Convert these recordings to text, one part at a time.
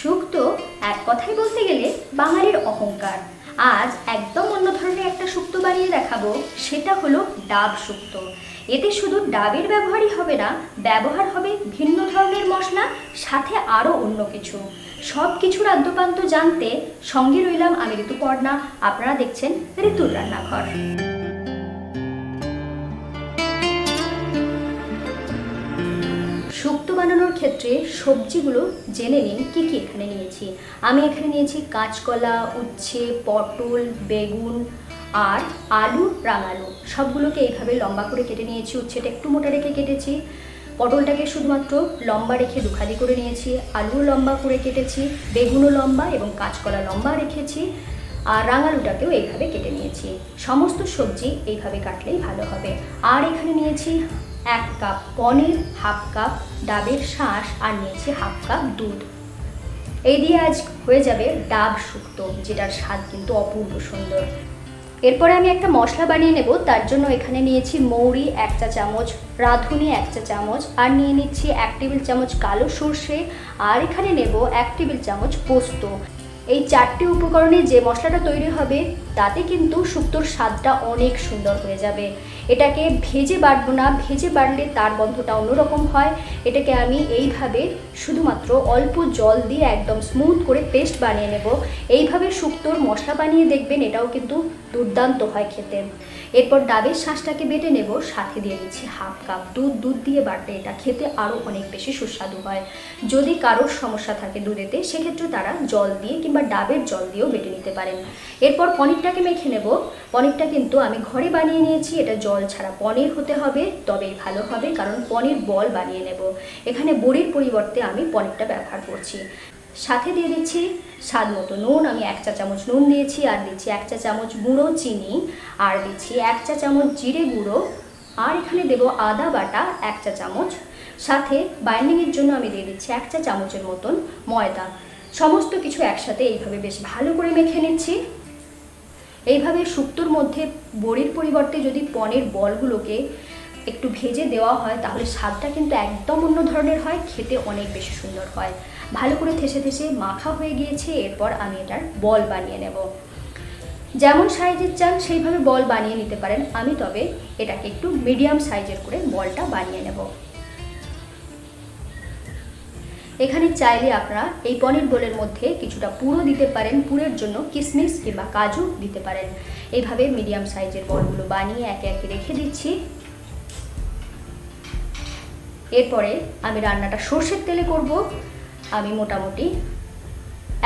শুক্তো এক কথায় বলতে গেলে বাঙালির অহংকার। আজ একদম অন্য ধরনের একটা শুক্তো বানিয়ে দেখাবো, সেটা হলো ডাব শুক্তো। এতে শুধু ডাবের ব্যবহারই হবে না, ব্যবহার হবে ভিন্ন ধরনের মশলা, সাথে আরও অন্য কিছু। সব কিছুর আদ্যপান্ত জানতে সঙ্গে রইলাম আমি ঋতুপর্ণা। আপনারা দেখছেন ঋতুর রান্নাঘর। শুক্তো বানানোর ক্ষেত্রে সবজিগুলো জেনে নিন কি কি এখানে নিয়েছি। আমি এখানে নিয়েছি কাঁচকলা, উচ্ছে, পটল, বেগুন আর আলু, রাঙালু। সবগুলোকে এইভাবে লম্বা করে কেটে নিয়েছি। উচ্ছেটা একটু মোটা রেখে কেটেছি, পটলটাকে শুধুমাত্র লম্বা রেখে দুখাদি করে নিয়েছি, আলু লম্বা করে কেটেছি, বেগুনও লম্বা এবং কাঁচকলা লম্বা রেখেছি, আর রাঙালুটাকেও এইভাবে কেটে নিয়েছি। সমস্ত সবজি এইভাবে কাটলেই ভালো হবে। আর এখানে নিয়েছি 1 কাপ পনির, হাফ কাপ ডাবের শাঁস, আর নিয়েছি হাফ কাপ দুধ। এই দিয়ে আজ হয়ে যাবে ডাব শুক্তো, যেটার স্বাদ কিন্তু অপূর্ব সুন্দর। এরপরে আমি একটা মশলা বানিয়ে নেব। তার জন্য এখানে নিয়েছি মৌরি 1 চা চামচ, রাঁধুনি 1 চা চামচ, আর নিয়ে নিচ্ছি 1 টেবিল চামচ কালো সর্ষে, আর এখানে নেব 1 টেবিল চামচ পোস্ত। এই 4টি উপকরণে যে মশলাটা তৈরি হবে তাতে কিন্তু শুক্তোর স্বাদটা অনেক সুন্দর হয়ে যাবে। এটাকে ভেজে বাটবো না, ভেজে বাটলে তার গন্ধটা অন্যরকম হয়। এটাকে আমি এইভাবে শুধুমাত্র অল্প জল দিয়ে একদম স্মুথ করে পেস্ট বানিয়ে নেব। এইভাবে শুক্তোর মশলা বানিয়ে দেখবেন, এটাও কিন্তু দুর্দান্ত হয় খেতে। এরপর ডাবের শাঁসটাকে বেটে নেব, সাথে দিয়ে দিচ্ছি হাফ কাপ দুধ। দুধ দিয়ে বাটলে এটা খেতে আরও অনেক বেশি সুস্বাদু হয়। যদি কারোর সমস্যা থাকে দুধেতে, সেক্ষেত্রে তারা জল দিয়ে কিংবা ডাবের জল দিয়েও বেটে নিতে পারেন। এরপর পনিরটাকে মেখে নেব। পনিরটা কিন্তু আমি ঘরে বানিয়ে নিয়েছি। এটা জল ছাড়া পনির হতে হবে, তবেই ভালো হবে, কারণ পনির বল বানিয়ে নেব। এখানে বড়ির পরিবর্তে আমি পনিরটা ব্যবহার করছি। সাথে দিয়ে দিচ্ছি স্বাদ মতো নুন। আমি 1 চা চামচ নুন দিয়েছি, আর দিচ্ছি 1 চা চামচ গুঁড়ো চিনি, আর দিচ্ছি 1 চা চামচ জিরে গুঁড়ো, আর এখানে দেব আদা বাটা 1 চা চামচ। সাথে বাইন্ডিংয়ের জন্য আমি দিয়ে দিচ্ছি 1 চা চামচের মতন ময়দা। সমস্ত কিছু একসাথে এইভাবে বেশ ভালো করে মেখে নিচ্ছি। এইভাবে শুক্তোর মধ্যে বড়ির পরিবর্তে যদি পনির বলগুলোকে একটু ভেজে দেওয়া হয়, তাহলে স্বাদটা কিন্তু একদম অন্য ধরনের হয়, খেতে অনেক বেশি সুন্দর হয়। ভালো করে থেসে থেসে মাখা হয়ে গিয়েছে। এরপর আমি এটার বল বানিয়ে নেব। যেমন সাইজের চান সেইভাবে বল বানিয়ে নিতে পারেন। আমি তবে এটাকে একটু মিডিয়াম সাইজের করে বলটা বানিয়ে নেব। এখানে চাইলে আপনারা এই পনির বোলের মধ্যে কিছুটা পুরো দিতে পারেন, পুরের জন্য কিশমিশ কিংবা কাজু দিতে পারেন। এইভাবে মিডিয়াম সাইজের বলগুলো বানিয়ে একে একে রেখে দিচ্ছি। এরপরে আমি রান্নাটা সর্ষের তেলে করব। আমি মোটামুটি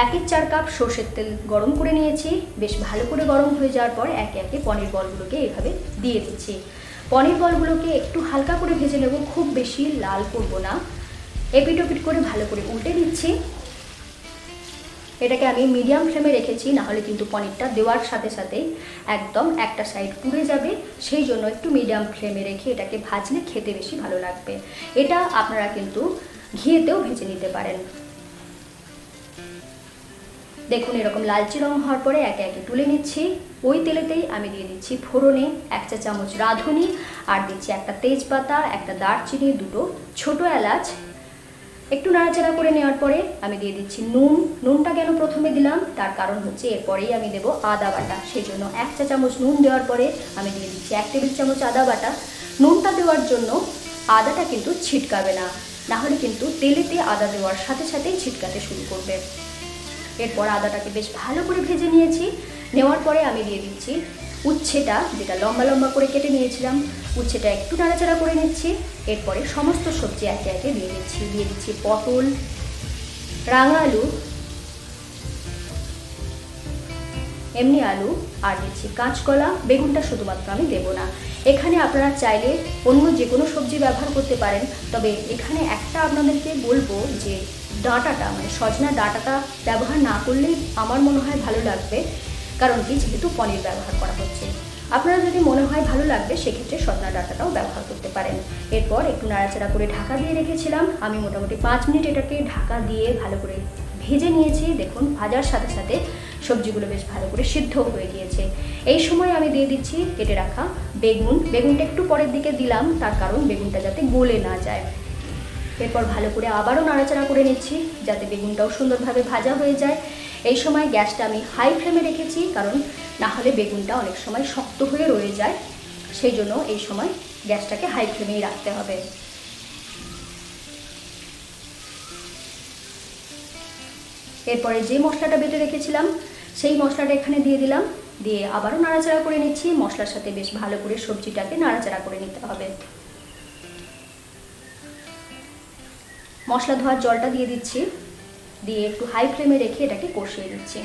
1/4 কাপ সর্ষের তেল গরম করে নিয়েছি। বেশ ভালো করে গরম হয়ে যাওয়ার পর একে একে পনির বলগুলোকে এইভাবে দিয়ে দিচ্ছি। পনির বলগুলোকে একটু হালকা করে ভেজে নেব, খুব বেশি লাল করব না। এপিট ওপিট করে ভালো করে উল্টে দিচ্ছি। এটাকে আমি মিডিয়াম ফ্লেমে রেখেছি, নাহলে কিন্তু পনিরটা দেওয়ার সাথে সাথে একদম একটা সাইড পুড়ে যাবে। সেই জন্য একটু মিডিয়াম ফ্লেমে রেখে এটাকে ভাজলে খেতে বেশি ভালো লাগবে। এটা আপনারা কিন্তু ঘিয়েতেও ভেজে নিতে পারেন। দেখুন, এরকম লালচে রং হওয়ার পরে একে একে তুলে নিচ্ছি। ওই তেলেতেই আমি দিয়ে দিচ্ছি ফোড়নে 1 চা চামচ রাঁধুনি, আর দিচ্ছি একটা তেজপাতা, একটা দারচিনি, 2টো ছোটো এলাচ। একটু নাড়াচাড়া করে নেওয়ার পরে আমি দিয়ে দিচ্ছি নুন। নুনটা কেন প্রথমে দিলাম, তার কারণ হচ্ছে এরপরেই আমি দেবো আদা বাটা। সেই জন্য 1 চা চামচ নুন দেওয়ার পরে আমি দিয়ে দিচ্ছি 1 টেবিল চামচ আদা বাটা। নুনটা দেওয়ার জন্য আদাটা কিন্তু ছিটকাবে না, নাহলে কিন্তু তেলেতে আদা দেওয়ার সাথে সাথেই ছিটকাতে শুরু করবে। এরপর আদাটাকে বেশ ভালো করে ভেজে নিয়েছি। নেওয়ার পরে আমি দিয়ে দিচ্ছি উচ্ছেটা, যেটা লম্বা লম্বা করে কেটে নিয়েছিলাম। উচ্ছেটা একটু নাড়াচাড়া করে নিচ্ছি। এরপরে সমস্ত সবজি একে একে দিয়ে দিচ্ছি পটল, রাঙালু, এমনি আলু, আর দিচ্ছি কাঁচকলা। বেগুনটা শুধুমাত্র আমি দেবো না। এখানে আপনারা চাইলে অন্য যে কোনো সবজি ব্যবহার করতে পারেন, তবে এখানে একটা আপনাদেরকে বলবো যে ডাঁটাটা, মানে সজনা ডাঁটাটা ব্যবহার না করলেই আমার মনে হয় ভালো লাগবে। কারণ কি, যেহেতু পনির ব্যবহার করা হচ্ছে। আপনারা যদি মনে হয় ভালো লাগবে, সেক্ষেত্রে সজনা ডাঁটাটাও ব্যবহার করতে পারেন। এরপর একটু নাড়াচাড়া করে ঢাকা দিয়ে রেখেছিলাম। আমি মোটামুটি 5 মিনিট এটাকে ঢাকা দিয়ে ভালো করে ভেজে নিয়েছি। দেখুন, ভাজার সাথে সাথে সবজিগুলো বেশ ভালো করে সিদ্ধ হয়ে গিয়েছে। এই সময় আমি দিয়ে দিচ্ছি কেটে রাখা বেগুন। বেগুনটা একটু পরের দিকে দিলাম, তার কারণ বেগুনটা যাতে গলে না যায়। এরপর ভালো করে আবারও নাড়াচাড়া করে নিচ্ছি যাতে বেগুনটাও সুন্দরভাবে ভাজা হয়ে যায়। এই সময় গ্যাসটা আমি হাই ফ্লেমে রেখেছি, কারণ না হলে বেগুনটা অনেক সময় শক্ত হয়ে রয়ে যায়, সেই জন্য এই সময় গ্যাসটাকে হাই ফ্লেমেই রাখতে হবে। এরপরে যে মশলাটা বেটে রেখেছিলাম সেই মশলাটা এখানে দিয়ে দিলাম, দিয়ে আবারও নাড়াচাড়া করে নিচ্ছি। মশলার সাথে বেশ ভালো করে সবজিটাকে নাড়াচাড়া করে নিতে হবে। মশলা ধোয়ার জলটা দিয়ে দিচ্ছি, দিয়ে একটু হাই ফ্লেমে রেখে এটাকে কষিয়ে দিচ্ছি।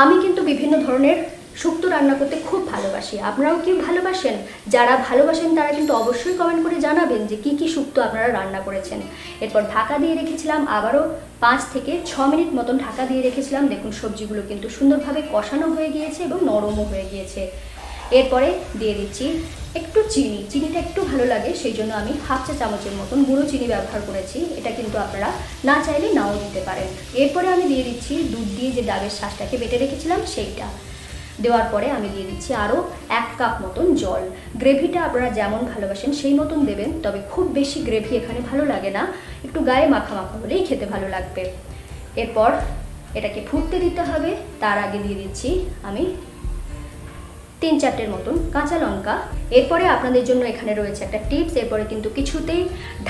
আমি কিন্তু বিভিন্ন ধরনের শুক্তো রান্না করতে খুব ভালোবাসি, আপনারাও কি ভালোবাসেন? যারা ভালোবাসেন তারা কিন্তু অবশ্যই কমেন্ট করে জানাবেন যে কি কি শুক্তো আপনারা রান্না করেছেন। এরপর ঢাকা দিয়ে রেখেছিলাম, আবারও 5 থেকে 6 মিনিট মতন ঢাকা দিয়ে রেখেছিলাম। দেখুন সবজিগুলো কিন্তু সুন্দরভাবে কষানো হয়ে গিয়েছে এবং নরমও হয়ে গিয়েছে। এরপরে দিয়ে দিচ্ছি একটু চিনি। চিনিটা একটু ভালো লাগে, সেই জন্য আমি 1/2 চা চামচের মতন গুঁড়ো চিনি ব্যবহার করেছি। এটা কিন্তু আপনারা না চাইলে নাও দিতে পারেন। এরপরে আমি দিয়ে দিচ্ছি দুধ দিয়ে যে ডাবের শাঁসটাকে বেটে রেখেছিলাম সেইটা। দেওয়ার পরে আমি দিয়ে দিচ্ছি আরও 1 কাপ মতন জল। গ্রেভিটা আপনারা যেমন ভালোবাসেন সেই মতন দেবেন, তবে খুব বেশি গ্রেভি এখানে ভালো লাগে না, একটু গায়ে মাখা মাখা হলেই খেতে ভালো লাগবে। এরপর এটাকে ফুটতে দিতে হবে। তার আগে দিয়ে দিচ্ছি আমি 3-4টের মতন কাঁচা লঙ্কা। এরপরে আপনাদের জন্য এখানে রয়েছে একটা টিপস, এরপরে কিন্তু কিছুতেই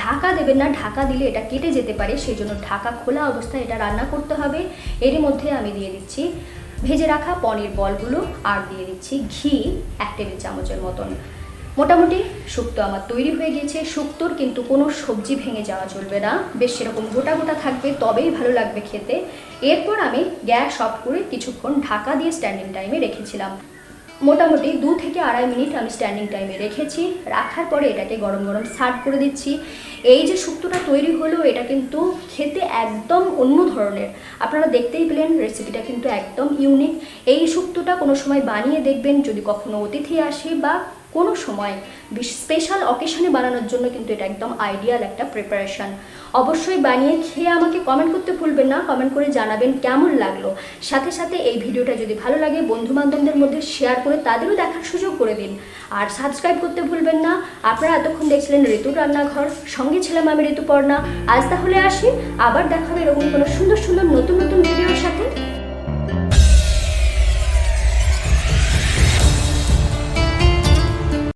ঢাকা দেবেন না, ঢাকা দিলে এটা কেটে যেতে পারে, সেই জন্য ঢাকা খোলা অবস্থায় এটা রান্না করতে হবে। এরই মধ্যে আমি দিয়ে দিচ্ছি ভেজে রাখা পনির বলগুলো, আর দিয়ে দিচ্ছি ঘি 1 টেবিল চামচের মতন। মোটামুটি শুক্তো আমার তৈরি হয়ে গিয়েছে। শুক্তোর কিন্তু কোনো সবজি ভেঙে যাওয়া চলবে না, বেশ সেরকম গোটা গোটা থাকবে, তবেই ভালো লাগবে খেতে। এরপর আমি গ্যাস অফ করে কিছুক্ষণ ঢাকা দিয়ে স্ট্যান্ডিং টাইমে রেখেছিলাম। মোটামুটি 2 থেকে 2.5 মিনিট আমি স্ট্যান্ডিং টাইমে রেখেছি। রাখার পরে এটাকে গরম গরম সার্ভ করে দিচ্ছি। এই যে শুক্তোটা তৈরি হলো এটা কিন্তু খেতে একদম অন্য ধরনের, আপনারা দেখতেই পেলেন রেসিপিটা কিন্তু একদম ইউনিক। এই শুক্তোটা কোনো সময় বানিয়ে দেখবেন, যদি কখনো অতিথি আসে বা কোনো সময় স্পেশাল অকেশনে বানানোর জন্য কিন্তু এটা একদম আইডিয়াল একটা প্রিপারেশন। অবশ্যই বানিয়ে খেয়ে আমাকে কমেন্ট করতে ভুলবেন না, কমেন্ট করে জানাবেন কেমন লাগলো। সাথে সাথে এই ভিডিওটা যদি ভালো লাগে বন্ধু বান্ধবদের মধ্যে শেয়ার করে তাদেরও দেখার সুযোগ করে দিন, আর সাবস্ক্রাইব করতে ভুলবেন না। আপনারা এতক্ষণ দেখছিলেন ঋতুর রান্নাঘর, সঙ্গে ছিলাম আমি ঋতুপর্ণা। আজ তাহলে আসি, আবার দেখা হবে এরকম কোনো সুন্দর সুন্দর নতুন নতুন ভিডিওর সাথে।